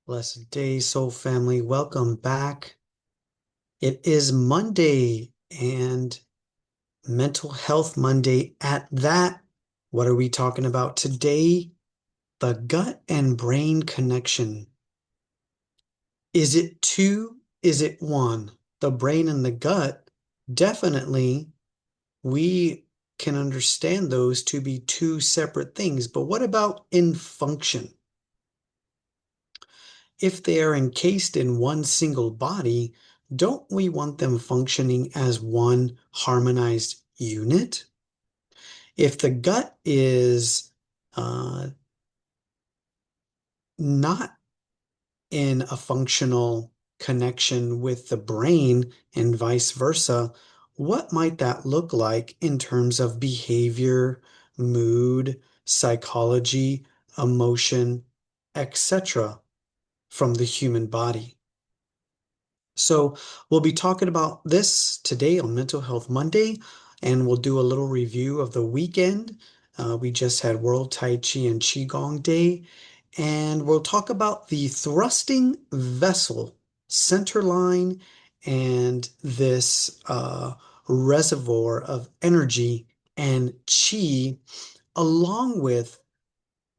Blessed day, soul family. Welcome back. It is Monday and Mental Health Monday at that. What are we talking about today? The gut and brain connection. Is it two? Is it one? The brain and the gut, definitely, we can understand those to be two separate things. But what about in function? If they are encased in one single body, don't we want them functioning as one harmonized unit? If the gut is not in a functional connection with the brain and vice versa, what might that look like in terms of behavior, mood, psychology, emotion, etc., from the human body? So we'll be talking about this today on Mental Health Monday, and we'll do a little review of the weekend. We just had World Tai Chi and Qigong Day, and we'll talk about the thrusting vessel center line and this reservoir of energy and chi, along with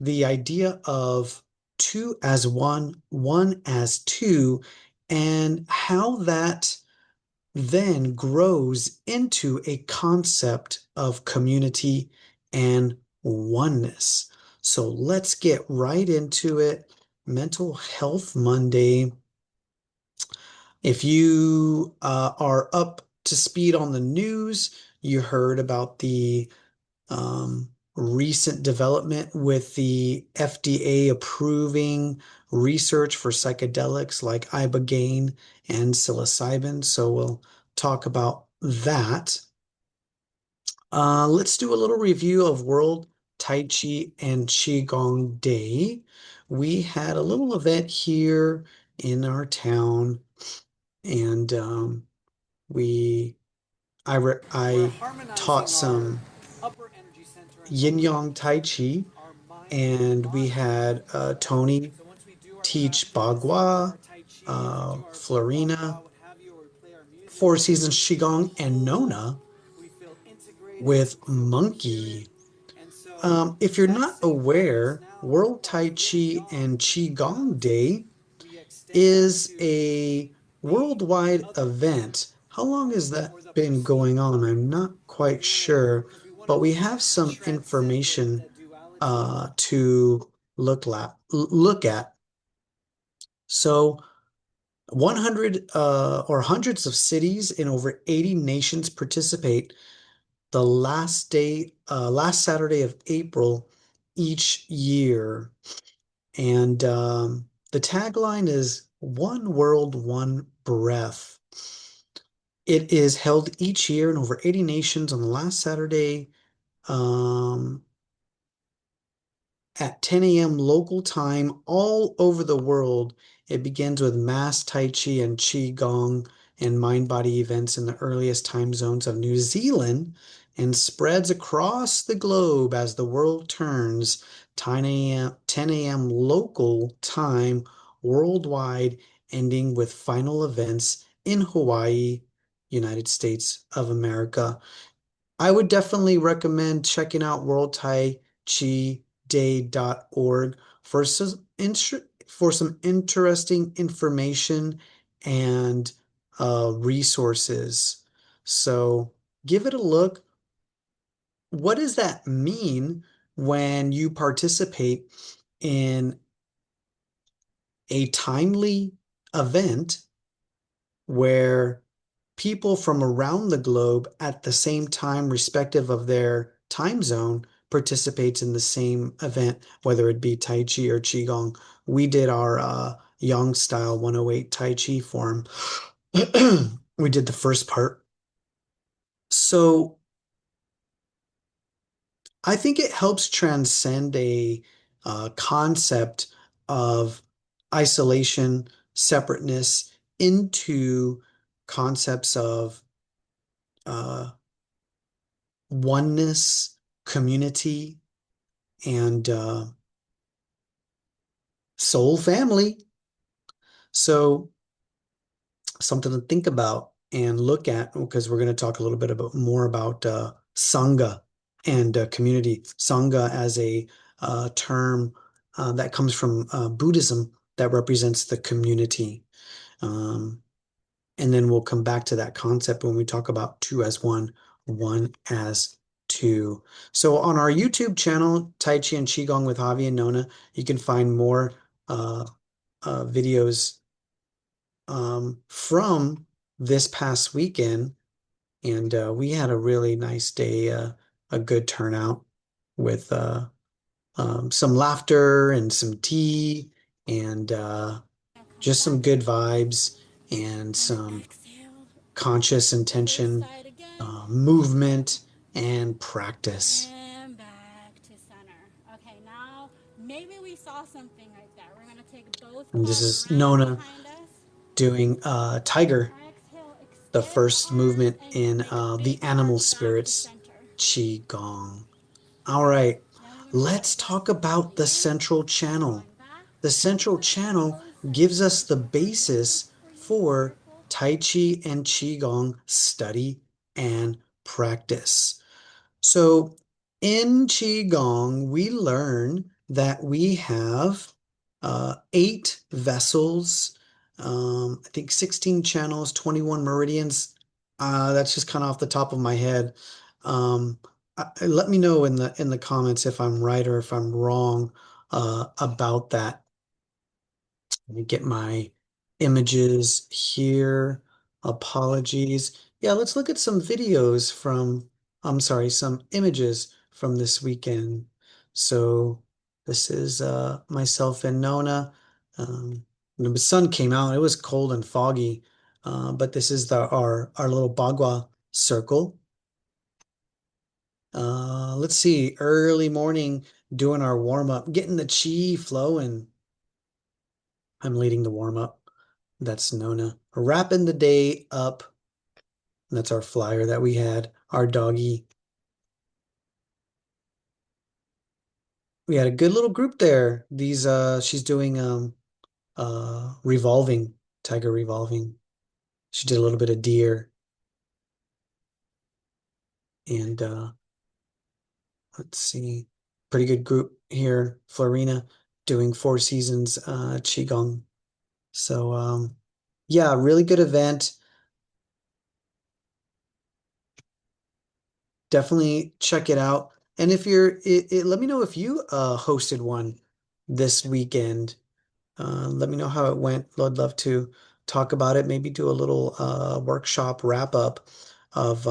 the idea of two as one, one as two, and how that then grows into a concept of community and oneness. So let's get right into it. Mental Health Monday. If you are up to speed on the news, you heard about the recent development with the FDA approving research for psychedelics like ibogaine and psilocybin. So we'll talk about that. Let's do a little review of World Tai Chi and Qigong Day. We had a little event here in our town, and we I taught some yin yang tai chi, and we had Tony teach Bagua, Florina, Four Seasons Qigong, and Nona with Monkey. If you're not aware, World Tai Chi and Qigong Day is a worldwide event. How long has that been going on? I'm not quite sure, but we have some information to look at. So 100 or hundreds of cities in over 80 nations participate the last Saturday of April each year. And the tagline is One World, One Breath. It is held each year in over 80 nations on the last Saturday um, at 10 a.m. local time all over the world. It begins with mass Tai Chi and Qigong and mind-body events in the earliest time zones of New Zealand and spreads across the globe as the world turns 10 a.m. local time worldwide, ending with final events in Hawaii, United States of America. I would definitely recommend checking out worldtaichiday.org for some interesting information and resources. So give it a look. What does that mean when you participate in a timely event where people from around the globe at the same time, respective of their time zone, participates in the same event, whether it be Tai Chi or Qigong? We did our Yang style 108 Tai Chi form. We did the first part. So I think it helps transcend a concept of isolation, separateness into concepts of uh, oneness, community, and soul family. So something to think about and look at because we're going to talk a little bit about more about Sangha and community. Sangha as a term that comes from Buddhism that represents the community. Um, and then we'll come back to that concept when we talk about two as one, one as two. So on our YouTube channel, Tai Chi and Qigong with Javi and Nona, you can find more uh, videos from this past weekend, and we had a really nice day, a good turnout with some laughter and some tea and just some good vibes and some conscious intention, movement, and practice. And back to center. Okay, now maybe we saw something right there. We're going to take both And this paws is right Nona behind us. doing Tiger, Exhale, the extend the first arms movement and in take a the big Animal arc back to Spirits center. Qigong. All right, Now we're going to take a let's breath talk about the deeply in, central channel. drawing back. The central channel gives us the basis for Tai Chi and Qigong study and practice. So in Qigong, we learn that we have eight vessels, I think 16 channels, 21 meridians. That's just kind of off the top of my head. Let me know in the comments if I'm right or if I'm wrong about that. Let me get my images here. Apologies. Yeah, let's look at some videos from, I'm sorry, some images from this weekend. So this is myself and Nona. Um, the sun came out. It was cold and foggy, but this is our little Bagua circle. Let's see, early morning doing our warm up, getting the chi flowing. I'm leading the warm up. That's Nona. Wrapping the day up. That's our flyer that we had. Our doggy. We had a good little group there. These she's doing revolving, tiger revolving. She did a little bit of deer and let's see. Pretty good group here. Florina doing Four Seasons Qigong. So yeah, really good event. Definitely check it out. And if let me know if you hosted one this weekend. Let me know how it went. I'd love to talk about it. Maybe do a little workshop wrap up of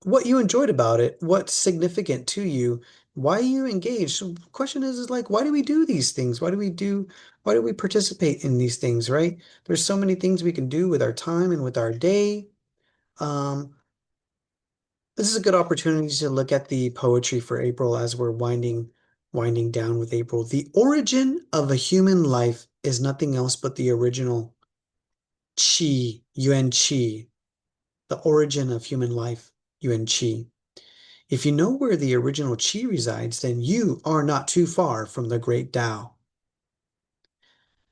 what you enjoyed about it, what's significant to you, why you engaged. So the question is like, why do we do these things? Why do we participate in these things, right? There's so many things we can do with our time and with our day. Um, This is a good opportunity to look at the poetry for April as we're winding down with April. The origin of a human life is nothing else but the original Qi, Yuan Qi, the origin of human life, Yuan Qi. If you know where the original Qi resides, then you are not too far from the great Tao.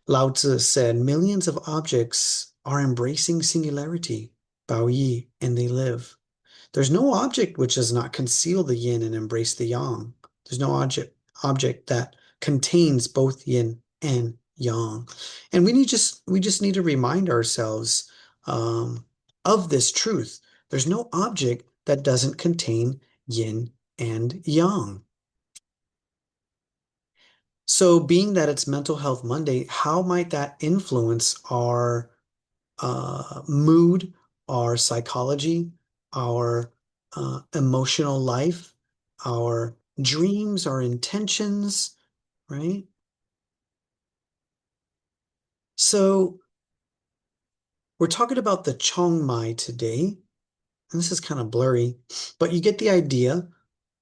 Lao Tzu said, millions of objects are embracing singularity, Bao Yi, and they live. There's no object which does not conceal the yin and embrace the yang. There's no object that contains both yin and yang. And we just need to remind ourselves of this truth. There's no object that doesn't contain yin and yang. So being that it's Mental Health Monday, how might that influence our mood, our psychology, our emotional life, our dreams, our intentions, right? So we're talking about the Chong Mai today, and this is kind of blurry, but you get the idea.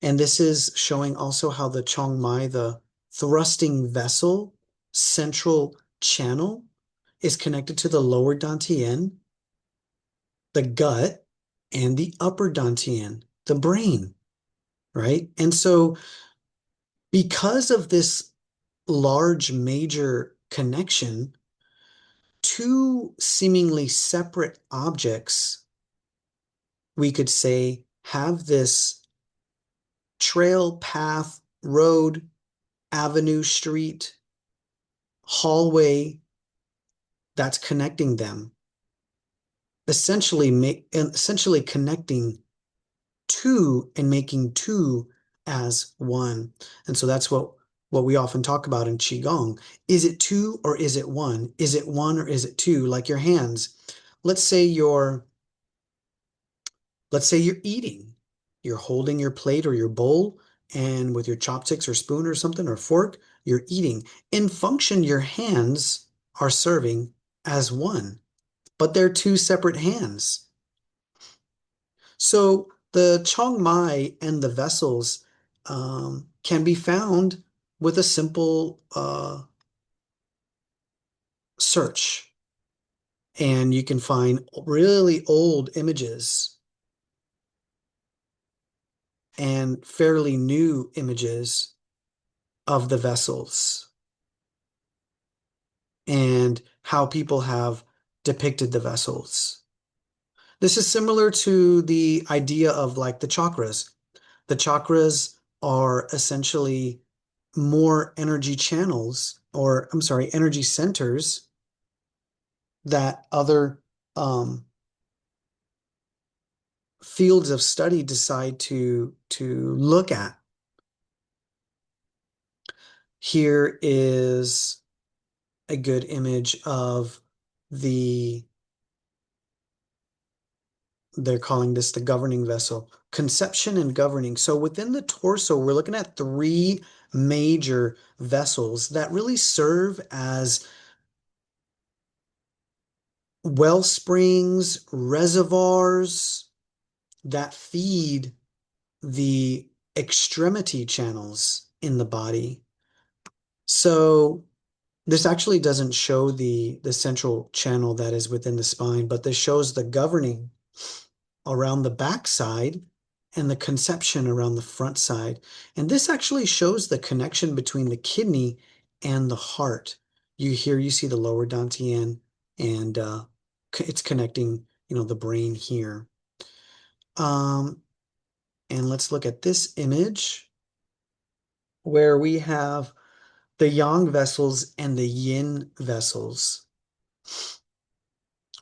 And this is showing also how the Chong Mai, the thrusting vessel, central channel, is connected to the lower Dantian, the gut, and the upper Dantian, the brain, right? And so because of this large major connection, two seemingly separate objects, we could say, have this trail, path, road, avenue, street, hallway that's connecting them, essentially connecting two and making two as one. And so that's what we often talk about in Qigong. Is it two or is it one? Is it one or is it two? Like your hands. Let's say you're let's say you're eating. You're holding your plate or your bowl, and with your chopsticks or spoon or something or fork, you're eating. In function, your hands are serving as one, but they're two separate hands. So the Chiang Mai and the vessels can be found with a simple search, and you can find really old images and fairly new images of the vessels and how people have depicted the vessels. This is similar to the idea of like the chakras. The chakras are essentially more energy channels, or I'm sorry, energy centers that other fields of study decide to look at. Here is a good image of the, they're calling this the governing vessel, conception and governing. So within the torso, we're looking at three major vessels that really serve as well springs, reservoirs that feed the extremity channels in the body. So this actually doesn't show the central channel that is within the spine, but this shows the governing around the back side and the conception around the front side. And this actually shows the connection between the kidney and the heart. You see the lower dantian, and it's connecting, the brain here. Um, and let's look at this image where we have the yang vessels and the yin vessels.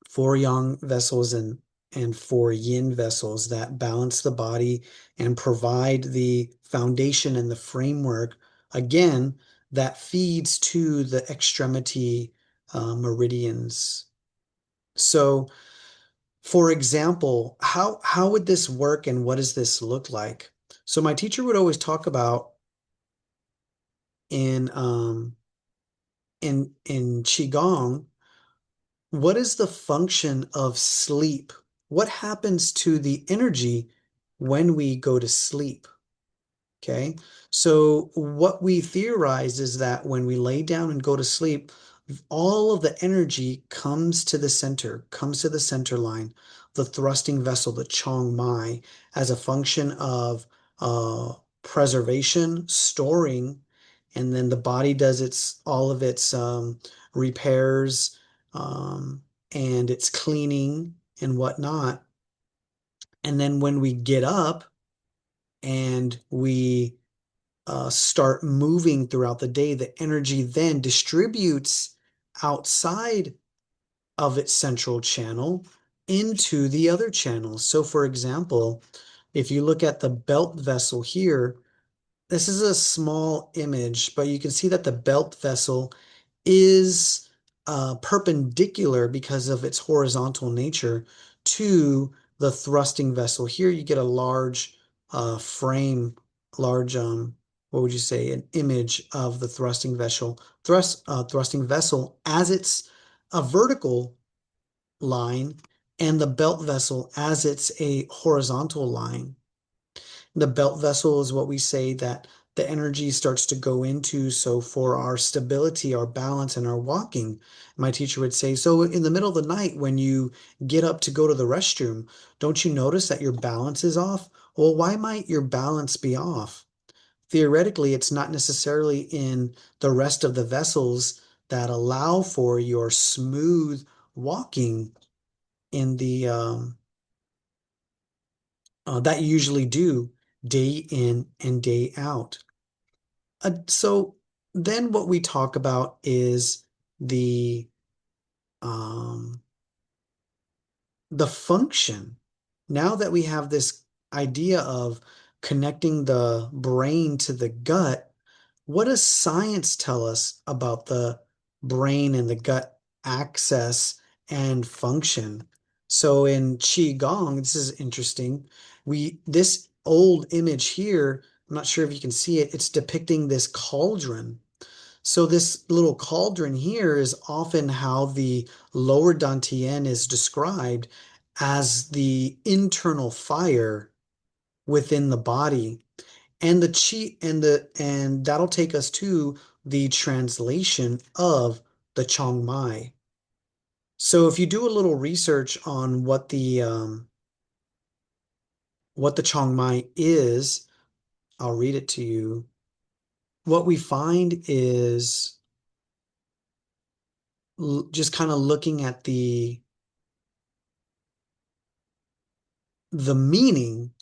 Four yang vessels and four yin vessels that balance the body and provide the foundation and the framework, again, that feeds to the extremity meridians. So, for example, how would this work and what does this look like? So my teacher would always talk about in in Qigong, what is the function of sleep? What happens to the energy when we go to sleep? Okay. So what we theorize is that when we lay down and go to sleep, all of the energy comes to the center line, the thrusting vessel, the Chong Mai, as a function of uh, preservation, storing, and then the body does all of its repairs and its cleaning and whatnot. And then when we get up and we start moving throughout the day, the energy then distributes outside of its central channel into the other channels. So, for example, if you look at the belt vessel here, this is a small image, but you can see that the belt vessel is perpendicular because of its horizontal nature to the thrusting vessel. Here you get a large frame, large, what would you say, an image of the thrusting vessel as it's a vertical line and the belt vessel as it's a horizontal line. The belt vessel is what we say that the energy starts to go into. So for our stability, our balance, and our walking, my teacher would say, so in the middle of the night, when you get up to go to the restroom, don't you notice that your balance is off? Well, why might your balance be off? Theoretically, it's not necessarily in the rest of the vessels that allow for your smooth walking in the that you usually do day in and day out. So then what we talk about is the um, the function. Now that we have this idea of connecting the brain to the gut, what does science tell us about the brain and the gut access and function? So in Qigong, this is interesting. This old image here, I'm not sure if you can see it, it's depicting this cauldron. So this little cauldron here is often how the lower dantian is described as the internal fire within the body. And the chi and that'll take us to the translation of the Chong Mai. So if you do a little research on what the Chong Mai is, I'll read it to you. What we find is just kind of looking at the meaning,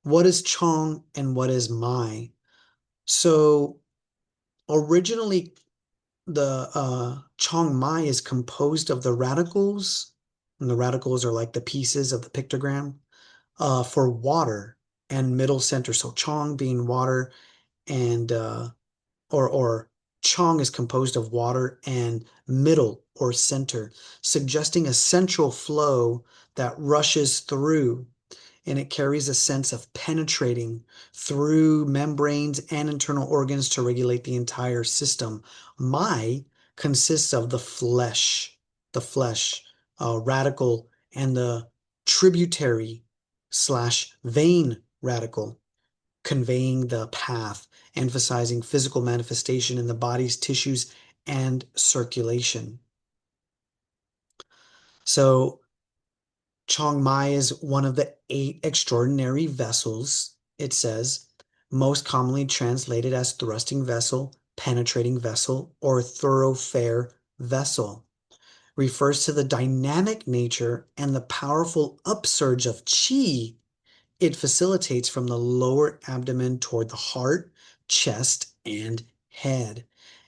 what is Chong and what is Mai? So originally the Chong Mai is composed of the radicals, and the radicals are like the pieces of the pictogram for water and middle center. So Chong being water and or Chong is composed of water and middle or center, suggesting a central flow that rushes through and it carries a sense of penetrating through membranes and internal organs to regulate the entire system. Mai consists of the flesh, radical, and the tributary slash vein radical, conveying the path, emphasizing physical manifestation in the body's tissues and circulation. So Chiang Mai is one of the 8 extraordinary vessels, it says, most commonly translated as thrusting vessel, penetrating vessel, or thoroughfare vessel. Refers to the dynamic nature and the powerful upsurge of qi it facilitates from the lower abdomen toward the heart, chest, and head.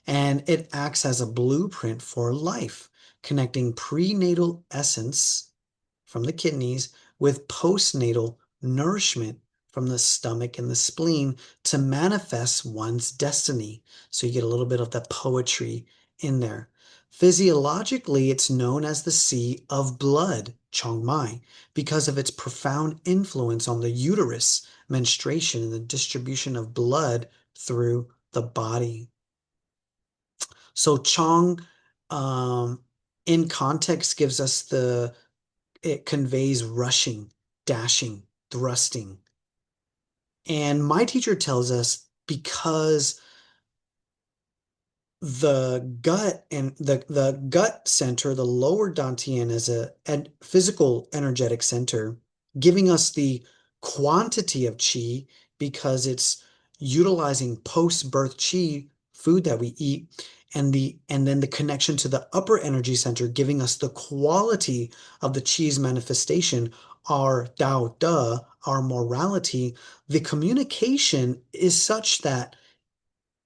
And it acts as a blueprint for life, connecting prenatal essence from the kidneys with postnatal nourishment from the stomach and the spleen to manifest one's destiny. So you get a little bit of the poetry in there. Physiologically, it's known as the Sea of Blood, Chiang Mai, because of its profound influence on the uterus, menstruation, and the distribution of blood through the body. So Chong, um, in context, gives us it conveys rushing, dashing, thrusting. And my teacher tells us because the gut and the gut center, the lower dantian, is a physical energetic center, giving us the quantity of qi because it's utilizing post-birth qi, food that we eat, and then the connection to the upper energy center, giving us the quality of the qi's manifestation, our Tao De, our morality. The communication is such that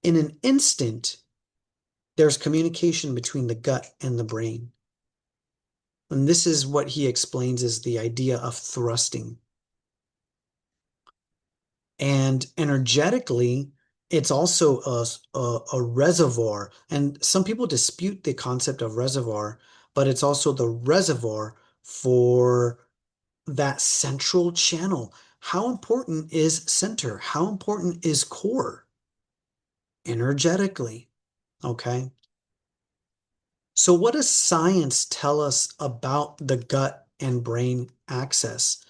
in an instant there's communication between the gut and the brain. And this is what he explains as the idea of thrusting. And energetically, it's also a reservoir. And some people dispute the concept of reservoir, but it's also the reservoir for that central channel. How important is center? How important is core energetically? Okay. So, what does science tell us about the gut and brain axis?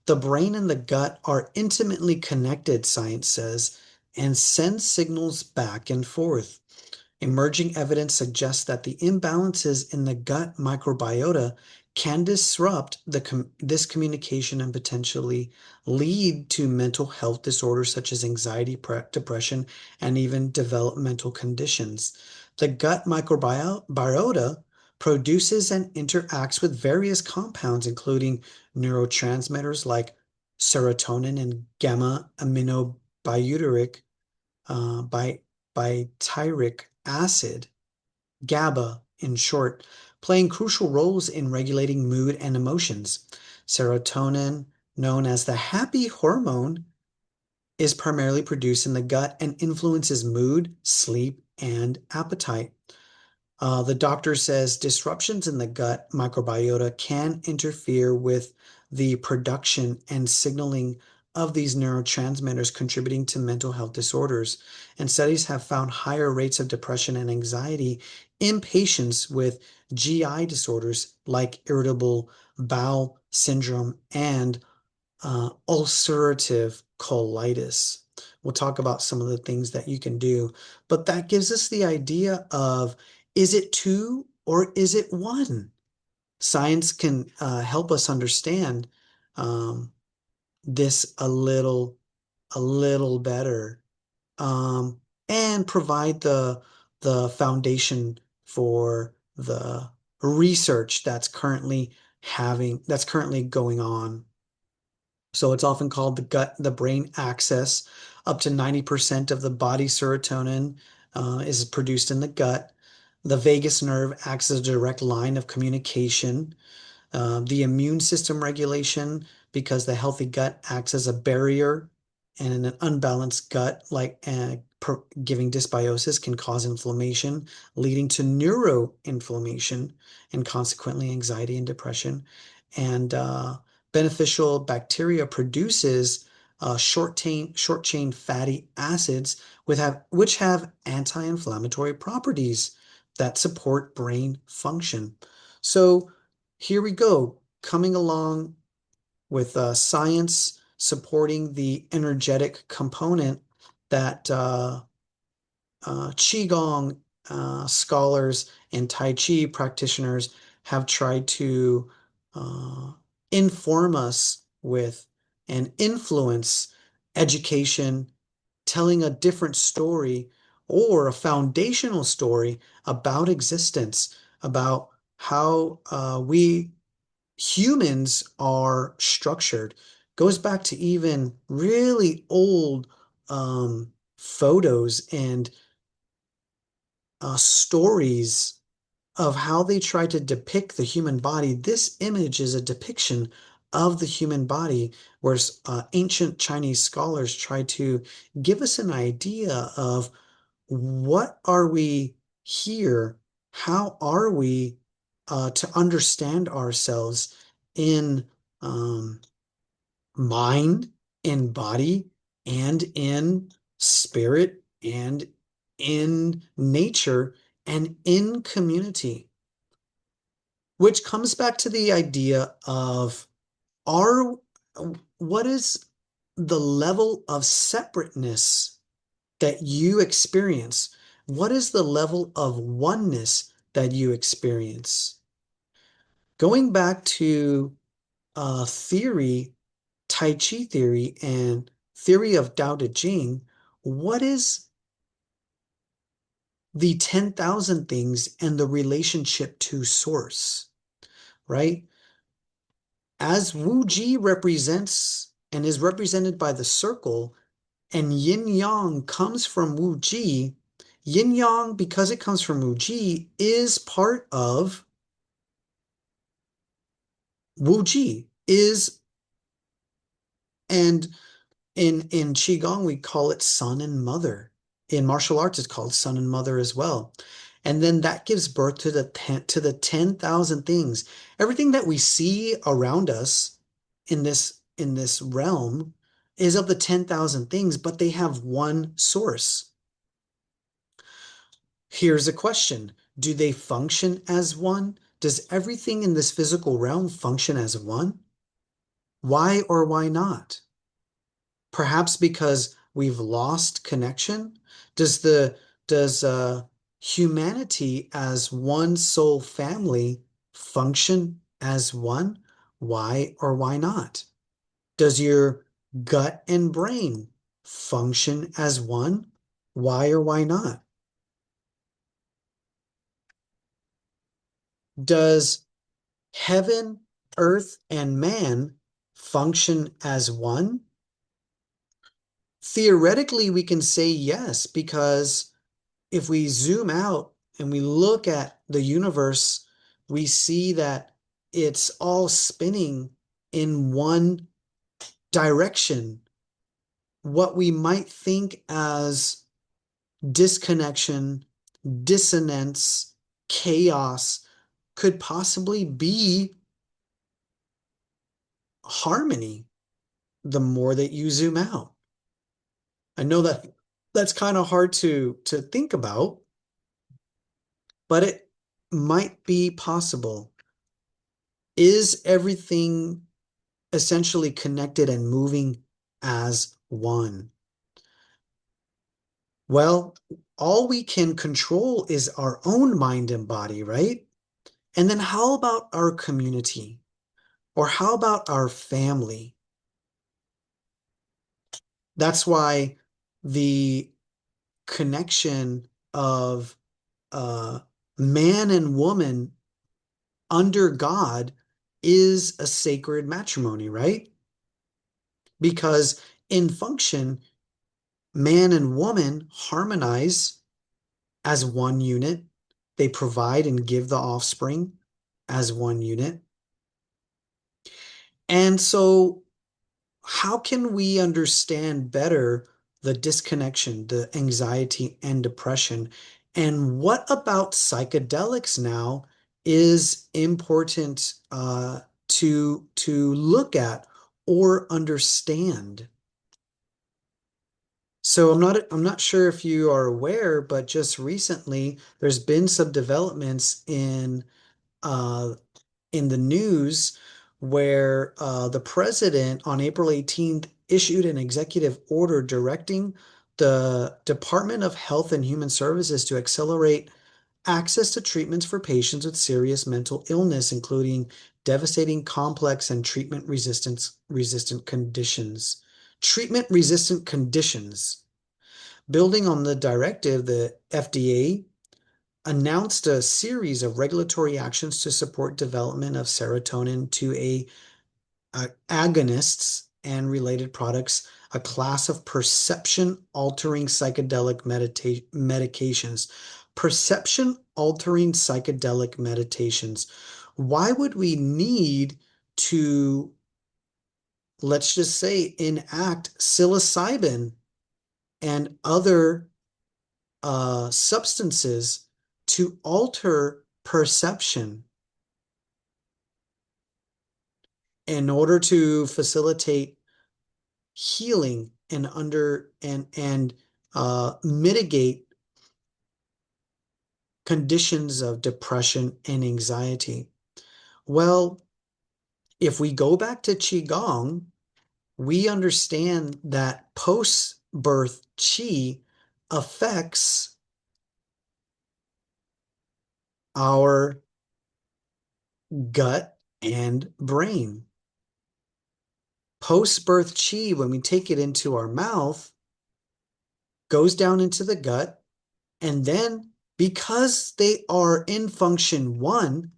The brain and the gut are intimately connected, science says, and send signals back and forth. Emerging evidence suggests that the imbalances in the gut microbiota can disrupt this communication and potentially lead to mental health disorders such as anxiety, depression, and even developmental conditions. The gut microbiota produces and interacts with various compounds, including neurotransmitters like serotonin and gamma aminobutyric by butyric acid, GABA in short, playing crucial roles in regulating mood and emotions. Serotonin, known as the happy hormone, is primarily produced in the gut and influences mood, sleep, and appetite. The doctor says disruptions in the gut microbiota can interfere with the production and signaling of these neurotransmitters, contributing to mental health disorders. And studies have found higher rates of depression and anxiety in patients with GI disorders like irritable bowel syndrome and ulcerative colitis. We'll talk about some of the things that you can do, but that gives us the idea of, is it two or is it one? Science can help us understand um, this a little better, um, and provide the foundation for the research that's currently going on. So it's often called the the brain axis. Up to 90% of the body's serotonin is produced in the gut. The vagus nerve acts as a direct line of communication. The immune system regulation, because the healthy gut acts as a barrier, and in an unbalanced gut, like giving dysbiosis, can cause inflammation, leading to neuroinflammation and consequently anxiety and depression. And beneficial bacteria produces short chain fatty acids which have anti-inflammatory properties that support brain function. So here we go, coming along with science supporting the energetic component that Qigong scholars and Tai Chi practitioners have tried to uh, inform us with and influence education, telling a different story or a foundational story about existence, about how we humans are structured. Goes back to even really old photos and stories of how they try to depict the human body. This image is a depiction of the human body, where ancient Chinese scholars try to give us an idea of what are we here, how are we to understand ourselves in um, mind, in body, and in spirit, and in nature, and in community, which comes back to the idea of our what is the level of separateness that you experience? What is the level of oneness that you experience? Going back to theory, Tai Chi theory, and theory of Tao Te Ching, what is the 10,000 things and the relationship to source, right? As Wu Ji represents and is represented by the circle, and yin yang comes from Wu Ji, yin yang, because it comes from Wu Ji, is part of Wu Ji, is, and in Qigong, we call it son and mother. In martial arts, it's called son and mother as well. And then that gives birth to the 10,000 things. Everything that we see around us in this realm is of the 10,000 things, but they have one source. Here's a question. Do they function as one? Does everything in this physical realm function as one? Why or why not? Perhaps because we've lost connection? Does humanity as one soul family function as one? Why or why not? Does your gut and brain function as one? Why or why not? Does heaven, earth, and man function as one? Theoretically, we can say yes, because if we zoom out and we look at the universe, we see that it's all spinning in one direction. What we might think as disconnection, dissonance, chaos could possibly be harmony the more that you zoom out. I know that that's kind of hard to think about, but it might be possible. Is everything essentially connected and moving as one? Well, all we can control is our own mind and body, right? And then how about our community? Or how about our family? That's why the connection of uh, man and woman under God is a sacred matrimony, right? Because in function, man and woman harmonize as one unit. They provide and give the offspring as one unit. And so, how can we understand better the disconnection, the anxiety and depression? And what about psychedelics now is important to look at or understand? So I'm not sure if you are aware, but just recently there's been some developments uh, in the news where the president on April 18th issued an executive order directing the Department of Health and Human Services to accelerate access to treatments for patients with serious mental illness, including devastating complex and treatment resistant conditions. Treatment resistant conditions. Building on the directive, the FDA announced a series of regulatory actions to support development of serotonin to agonists and related products, a class of perception-altering psychedelic medications. Perception-altering psychedelic meditations. Why would we need to, let's just say, enact psilocybin and other substances to alter perception in order to facilitate healing and mitigate conditions of depression and anxiety? Well, if we go back to Qigong, we understand that post-birth Qi affects our gut and brain. Post-birth Qi, when we take it into our mouth, goes down into the gut, and then because they are in function one,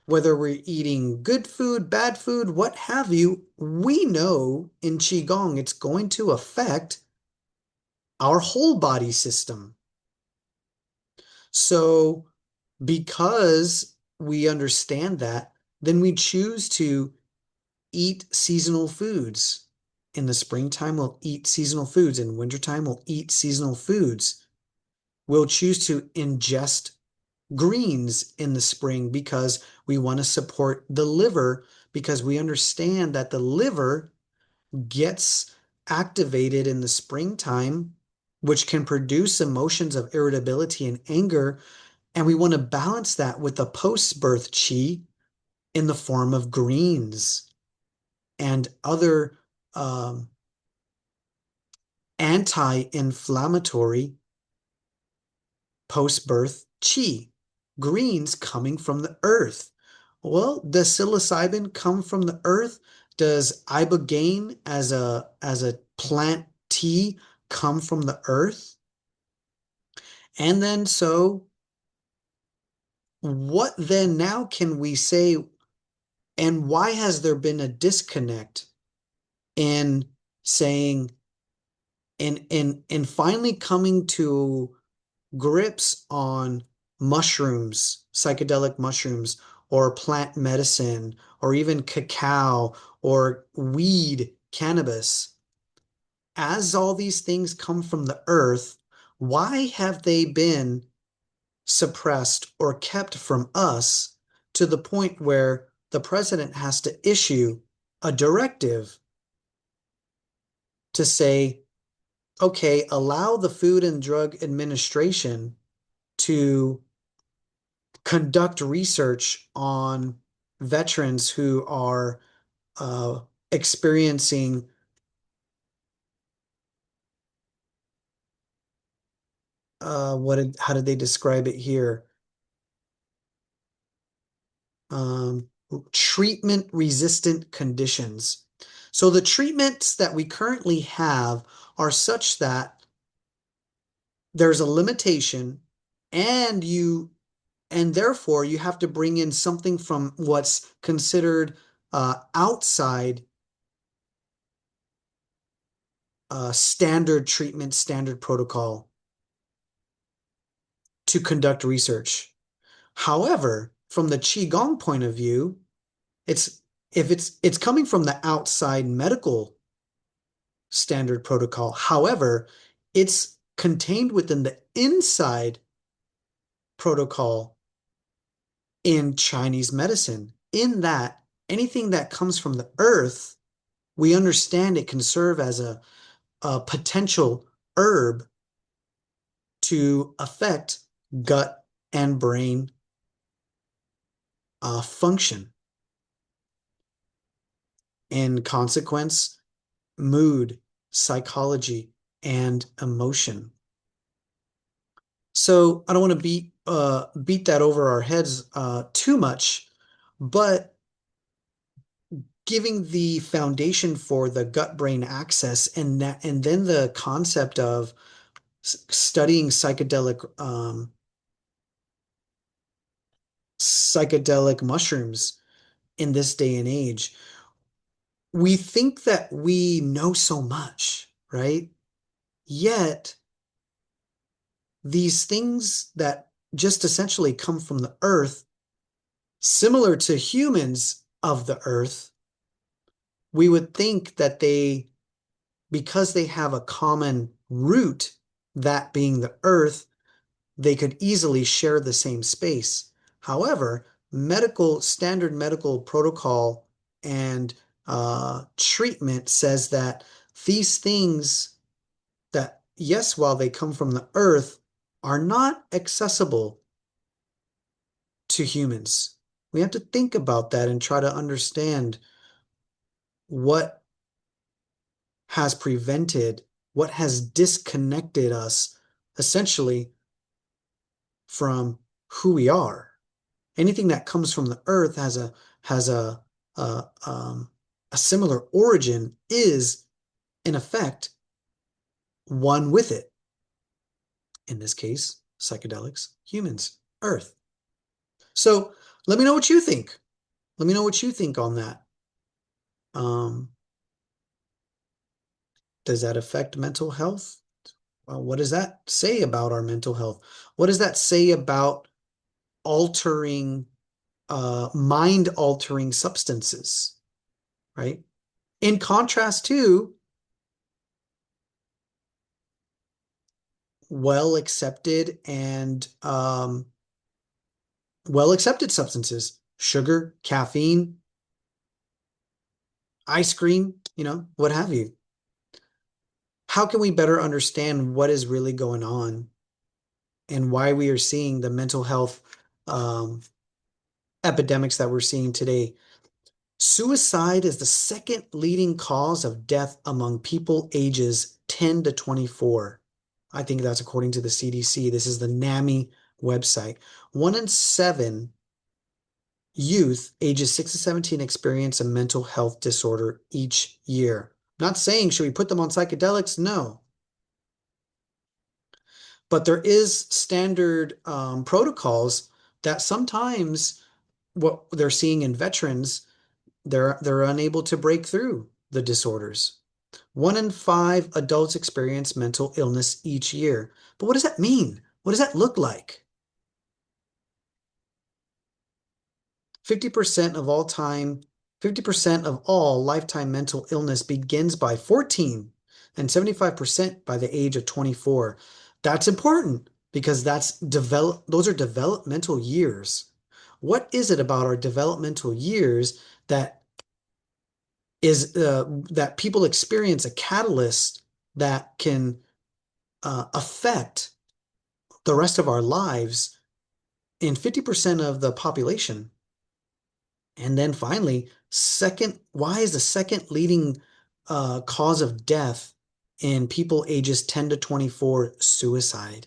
whether we're eating good food, bad food, what have you, we know in Qigong it's going to affect our whole body system. So, because we understand that, then we choose to eat seasonal foods. In the springtime, we'll eat seasonal foods. In wintertime, we'll eat seasonal foods. We'll choose to ingest greens in the spring because we want to support the liver, because we understand that the liver gets activated in the springtime, which can produce emotions of irritability and anger. And we want to balance that with the post-birth chi in the form of greens and other um, anti-inflammatory post-birth chi, greens coming from the earth. Well, does psilocybin come from the earth? Does ibogaine as a plant tea come from the earth? And then so what then now can we say, and why has there been a disconnect in saying and finally coming to grips on mushrooms, psychedelic mushrooms, or plant medicine, or even cacao, or weed, cannabis? As all these things come from the earth, why have they been suppressed or kept from us to the point where the president has to issue a directive to say, okay, allow the Food and Drug Administration to conduct research on veterans who are experiencing how did they describe it here? Um, treatment resistant conditions. So the treatments that we currently have are such that there's a limitation and and therefore you have to bring in something from what's considered outside standard treatment, standard protocol to conduct research. However, from the Qigong point of view, it's if it's coming from the outside medical standard protocol. However, it's contained within the inside protocol in Chinese medicine, in that anything that comes from the earth, we understand it can serve as a potential herb to affect gut and brain function. In consequence, mood, psychology, and emotion. So I don't want to beat that over our heads too much, but giving the foundation for the gut-brain axis and then the concept of studying psychedelic mushrooms in this day and age, we think that we know so much, right? Yet these things that just essentially come from the earth, similar to humans of the earth, we would think that because they have a common root, that being the earth, they could easily share the same space. However, standard medical protocol and treatment says that these things that, yes, while they come from the earth, are not accessible to humans. We have to think about that and try to understand what has prevented, what has disconnected us essentially from who we are. Anything that comes from the earth has a, um, a similar origin, is in effect one with it. In this case, psychedelics, humans, earth. So let me know what you think. Let me know what you think on that. Um, does that affect mental health? Well, what does that say about our mental health? What does that say about altering, mind altering substances, right? In contrast to well accepted and well accepted substances, sugar, caffeine, ice cream, what have you. How can we better understand what is really going on and why we are seeing the mental health um, epidemics that we're seeing today? Suicide is the second leading cause of death among people ages 10 to 24. I think that's according to the CDC. This is the NAMI website. 1 in 7 youth ages 6 to 17 experience a mental health disorder each year. Not saying should we put them on psychedelics? No. But there is standard protocols that sometimes what they're seeing in veterans, they're unable to break through the disorders. 1 in 5 adults experience mental illness each year. But what does that mean? What does that look like? 50% of all time, 50% of all lifetime mental illness begins by 14 and 75% by the age of 24. That's important because those are developmental years. What is it about our developmental years that that people experience a catalyst that can affect the rest of our lives in 50% of the population? And then finally, why is the second leading cause of death in people ages 10 to 24 suicide?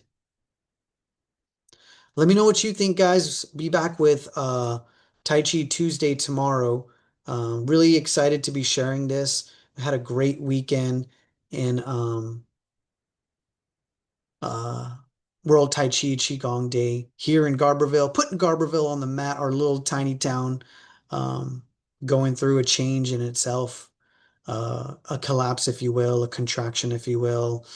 Let me know what you think, guys. Be back with Tai Chi Tuesday tomorrow. Really excited to be sharing this. I had a great weekend in uh, World Tai Chi Qigong Day here in Garberville, putting Garberville on the map, our little tiny town, um, going through a change in itself, a collapse, if you will, a contraction, if you will.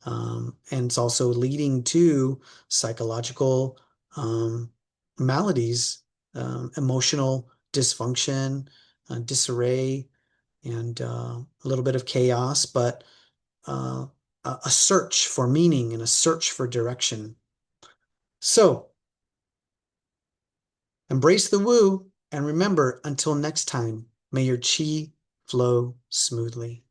And it's also leading to psychological um, maladies, emotional dysfunction, disarray, and a little bit of chaos, but uh, a search for meaning and a search for direction. So embrace the woo and remember, until next time, may your chi flow smoothly.